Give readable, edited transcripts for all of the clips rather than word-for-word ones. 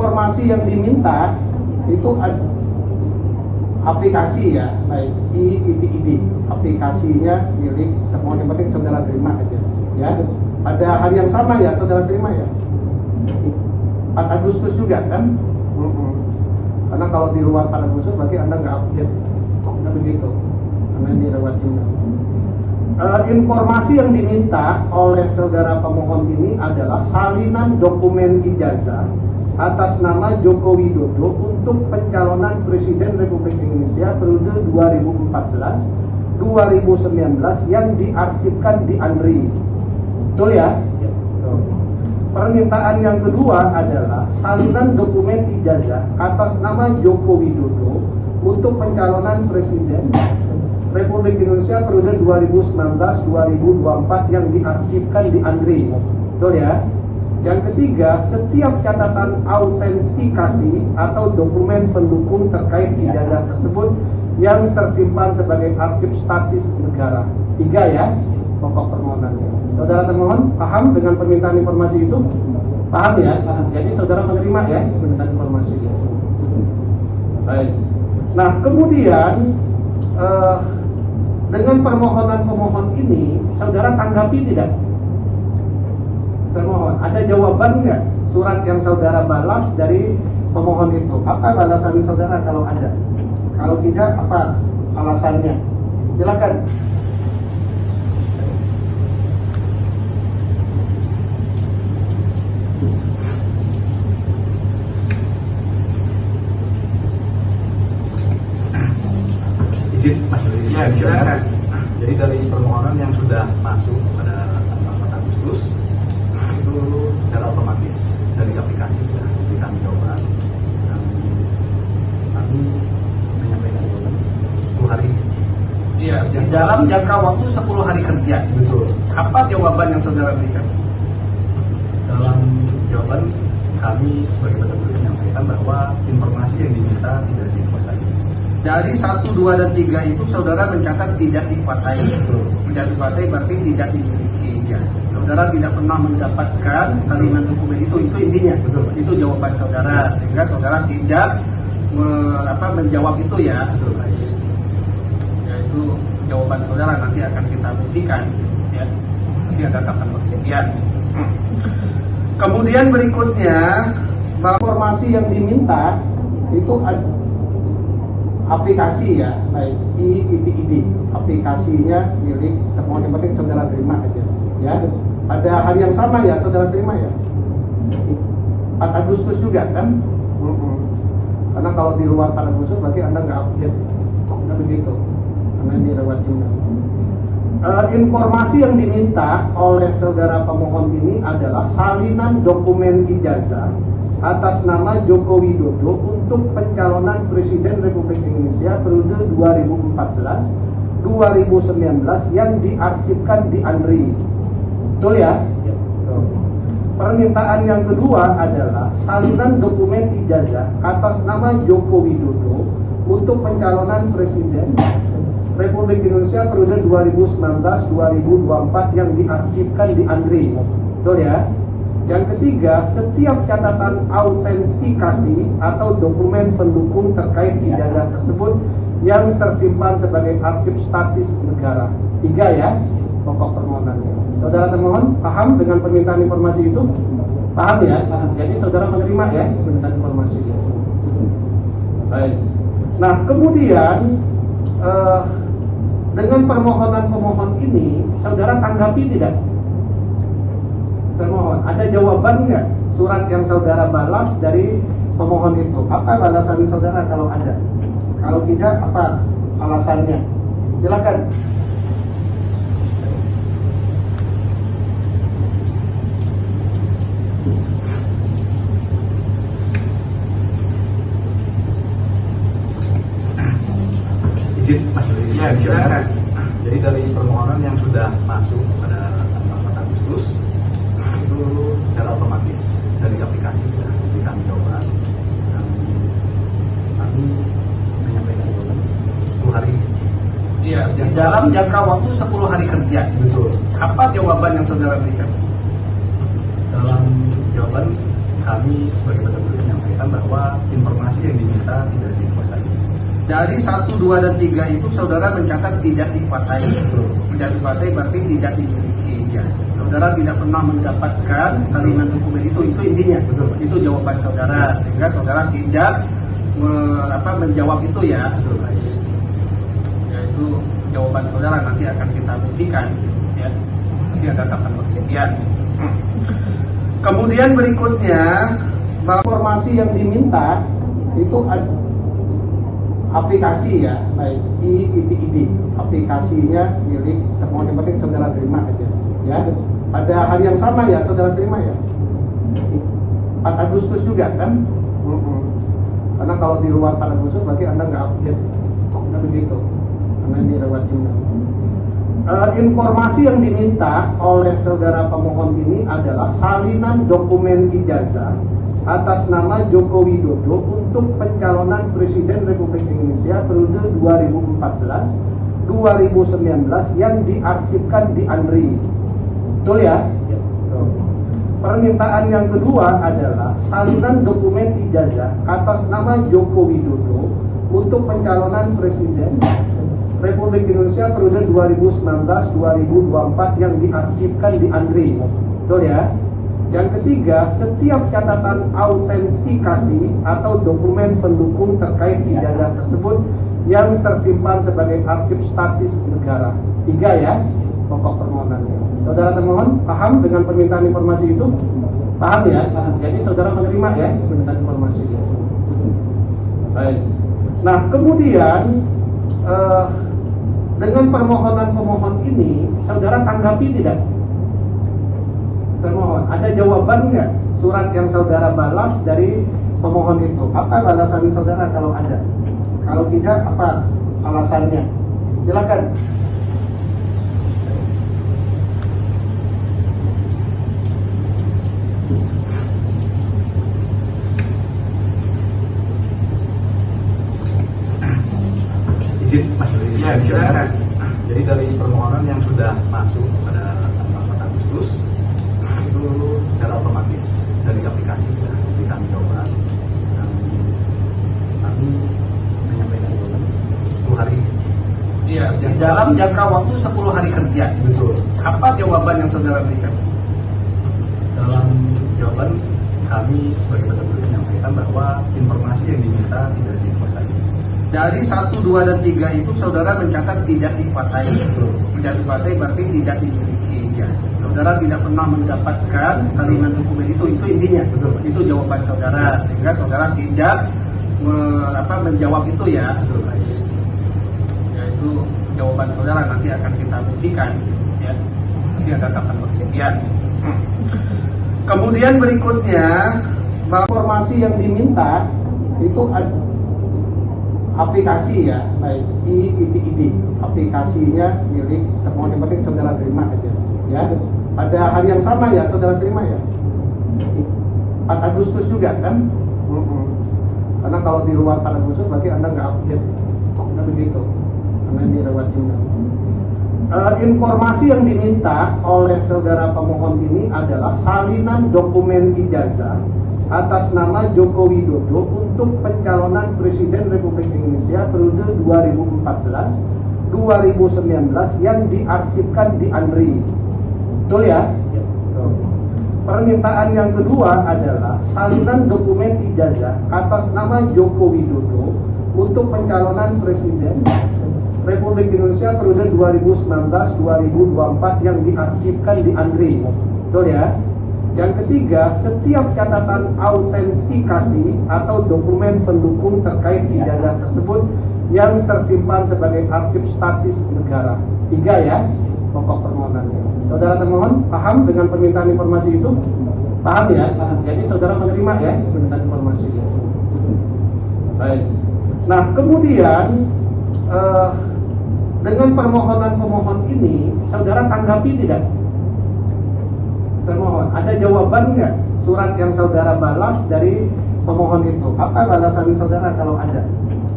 informasi yang diminta itu aplikasi ya, baik IID, aplikasinya milik termohon, yang penting saudara terima aja ya. Pada hari yang sama ya saudara terima ya, 4 Agustus juga kan. Karena kalau di luar 4 Agustus berarti Anda nggak update, kok nggak begitu, karena ini lewat juga. Informasi yang diminta oleh saudara pemohon ini adalah salinan dokumen ijazah atas nama Joko Widodo untuk pencalonan Presiden Republik Indonesia periode 2014-2019 yang diarsipkan di ANRI. Betul ya? Permintaan yang kedua adalah salinan dokumen ijazah atas nama Joko Widodo untuk pencalonan Presiden Republik Indonesia periode 2019-2024 yang diarsipkan di ANRI. Betul ya? Yang ketiga, setiap catatan autentikasi atau dokumen pendukung terkait ijazah tersebut yang tersimpan sebagai arsip statis negara. 3 ya, pokok permohonannya. Saudara termohon paham dengan permintaan informasi itu? Paham ya? Jadi saudara menerima ya permintaan informasi itu. Baik. Nah, kemudian dengan permohonan pemohon ini, saudara tanggapi tidak? Termohon, ada jawaban nggak surat yang saudara balas dari pemohon itu? Apa balasan saudara kalau ada? Kalau tidak, apa alasannya? Silakan. Izin Mas Yuri. Ya, silakan. Jadi dari permohonan yang sudah masuk pada tanggal 4 Agustus itu secara otomatis dari aplikasi sudah diberikan jawaban, dan kami menyampaikan jawaban 10 hari. Iya, dalam jangka waktu 10 hari kerja. Betul. Apa jawaban yang saudara berikan? Dalam jawaban kami sebagai pendahulu menyampaikan bahwa informasi yang diminta tidak dikuasai. Dari 1, 2, dan 3 itu saudara mencatat tidak dikuasai. Betul. Tidak dikuasai berarti tidak dimiliki ya. Saudara tidak pernah mendapatkan salinan dokumen itu intinya. Betul. Itu jawaban saudara, sehingga saudara tidak menjawab itu ya. Betul. Ya, itu jawaban saudara, nanti akan kita buktikan ya. Nanti ada tahapan persekian. Kemudian berikutnya, bahwa informasi yang diminta itu aplikasi ya, baik IID, aplikasinya milik termohon, yang penting saudara terima aja ya. Pada hari yang sama ya saudara terima ya, 4 Agustus juga kan. Karena kalau di luar 4 Agustus berarti Anda nggak update, kok nggak begitu, karena ini lewat juga. Informasi yang diminta oleh saudara pemohon ini adalah salinan dokumen ijazah atas nama Joko Widodo untuk pencalonan Presiden Republik Indonesia periode 2014-2019 yang diarsipkan di ANRI. Betul ya? Permintaan yang kedua adalah salinan dokumen ijazah atas nama Joko Widodo untuk pencalonan Presiden Republik Indonesia periode 2019-2024 yang diarsipkan di ANRI. Betul ya? Yang ketiga, setiap catatan autentikasi atau dokumen pendukung terkait ijazah tersebut yang tersimpan sebagai arsip statis negara. 3 ya, pokok permohonannya. Saudara termohon paham dengan permintaan informasi itu? Paham ya? Jadi saudara menerima ya permintaan informasi itu. Baik. Nah, kemudian dengan permohonan pemohon ini, saudara tanggapi tidak? Termohon, ada jawaban nggak surat yang saudara balas dari pemohon itu? Apa balasan saudara kalau ada? Kalau tidak, apa alasannya? Silakan. Izin Mas Yuri. Ya, silakan. Jadi dari permohonan yang sudah masuk pada tanggal 4 Agustus itu secara otomatis dari aplikasi sudah diberikan jawaban, dan kami menyampaikan jawaban 10 hari. Iya, dalam jangka waktu 10 hari kerja. Betul. Apa jawaban yang saudara berikan? Dalam jawaban kami sebagai pendahulu menyampaikan menyampaikan bahwa informasi yang diminta tidak dikuasai. Dari 1, 2, dan 3 itu saudara mencatat tidak dikuasai. Betul. Tidak dikuasai berarti tidak dimiliki. Ya. Saudara tidak pernah mendapatkan salinan dokumen itu intinya. Betul. Itu jawaban saudara, sehingga saudara tidak menjawab itu ya. Betul. Ya, itu jawaban saudara, nanti akan kita buktikan ya. Nanti ada tahapan pembuktian. Kemudian berikutnya, bahwa informasi yang diminta itu aplikasi ya, baik IITID, aplikasinya milik termohon, yang penting saudara terima aja ya. Pada hari yang sama ya saudara terima ya, 4 Agustus juga kan. Karena kalau di luar 4 Agustus berarti anda nggak update, kok nggak begitu, karena ini lewat juga. Informasi yang diminta oleh saudara pemohon ini adalah salinan dokumen ijazah atas nama Joko Widodo untuk pencalonan Presiden Republik Indonesia periode 2014-2019 yang diarsipkan di ANRI. Betul ya? Permintaan yang kedua adalah salinan dokumen ijazah atas nama Joko Widodo untuk pencalonan Presiden Republik Indonesia periode 2019-2024 yang diarsipkan di ANRI. Betul ya? Yang ketiga, setiap catatan autentikasi atau dokumen pendukung terkait ijazah tersebut yang tersimpan sebagai arsip statis negara. 3 ya, pokok permohonannya. Saudara termohon paham dengan permintaan informasi itu? Paham ya? Paham. Jadi saudara menerima ya permintaan informasi itu. Baik. Nah kemudian dengan permohonan pemohon ini, saudara tanggapi tidak? Termohon, ada jawaban nggak surat yang saudara balas dari pemohon itu? Apa balasan saudara kalau ada? Kalau tidak, apa alasannya? Silakan. Izin Mas Yuri. Ya, silakan. Jadi dari permohonan yang sudah masuk pada tanggal 4 Agustus itu secara otomatis dari aplikasi sudah diberikan jawaban, dan kami menyampaikan jawaban 10 hari. Iya, dalam jangka waktu 10 hari kerja. Betul. Apa jawaban yang saudara berikan? Dalam jawaban kami sebagai petugas menyampaikan bahwa informasi yang diminta tidak dikuasai. Dari 1, 2, dan 3 itu saudara mencatat tidak dikuasai. Betul. Tidak dikuasai berarti tidak dimiliki. Ya. Saudara tidak pernah mendapatkan salinan dokumen itu intinya. Betul. Itu jawaban saudara, sehingga saudara tidak menjawab itu ya. Betul. Ya, itu jawaban saudara, nanti akan kita buktikan ya. Nanti ada tahapan pembuktian. Kemudian berikutnya, bahwa informasi yang diminta itu aplikasi ya, baik IITID, aplikasinya milik termohon, yang penting saudara terima aja ya. Pada hari yang sama ya saudara terima ya, 4 Agustus juga kan. Karena kalau di luar 4 Agustus berarti anda nggak update, kok nggak begitu, karena ini lewat juga. Informasi yang diminta oleh saudara pemohon ini adalah salinan dokumen ijazah atas nama Joko Widodo untuk pencalonan Presiden Republik Indonesia periode 2014-2019 yang diarsipkan di ANRI. Betul ya? Permintaan yang kedua adalah salinan dokumen ijazah atas nama Joko Widodo untuk pencalonan Presiden Republik Indonesia periode 2019-2024 yang diarsipkan di ANRI. Betul ya? Yang ketiga, setiap catatan autentikasi atau dokumen pendukung terkait ijazah tersebut yang tersimpan sebagai arsip statis negara. 3 ya, pokok permohonannya. Saudara termohon paham dengan permintaan informasi itu? Paham ya? Paham. Jadi saudara menerima ya permintaan informasi itu. Baik. Nah kemudian dengan permohonan pemohon ini, saudara tanggapi tidak? Termohon, ada jawaban nggak surat yang saudara balas dari pemohon itu? Apa balasan saudara kalau ada?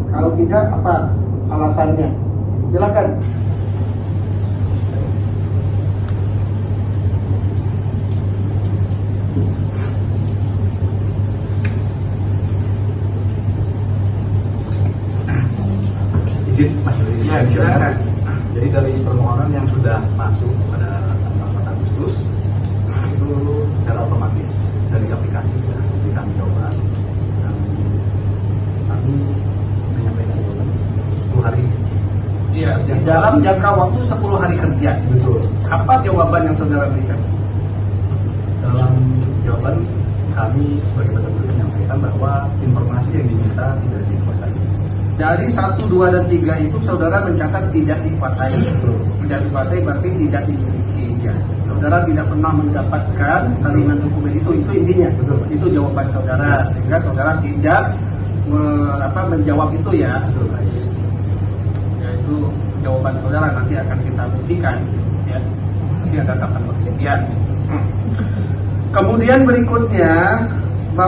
Kalau tidak, apa alasannya? Silakan. Ya, silakan. Jadi dari permohonan yang sudah masuk pada tanggal 4 Agustus itu secara otomatis dari aplikasi sudah kami coba dan kami menyampaikan jawaban 10 hari. Iya, dalam jangka waktu 10 hari kerja. Betul. Apa jawaban yang saudara berikan? Dalam jawaban kami sebagai pendahulu menyampaikan bahwa informasi yang diminta tidak dikuasai. Dari 1, 2, dan 3 itu saudara mencatat tidak dikuasai. Betul. Tidak dikuasai berarti tidak dimiliki. Ya. Saudara tidak pernah mendapatkan salinan dokumen itu intinya. Betul. Itu jawaban saudara, sehingga saudara tidak menjawab itu ya. Betul. Ya itu jawaban saudara, nanti akan kita buktikan ya. Nanti ada tahapan pembuktian. Kemudian berikutnya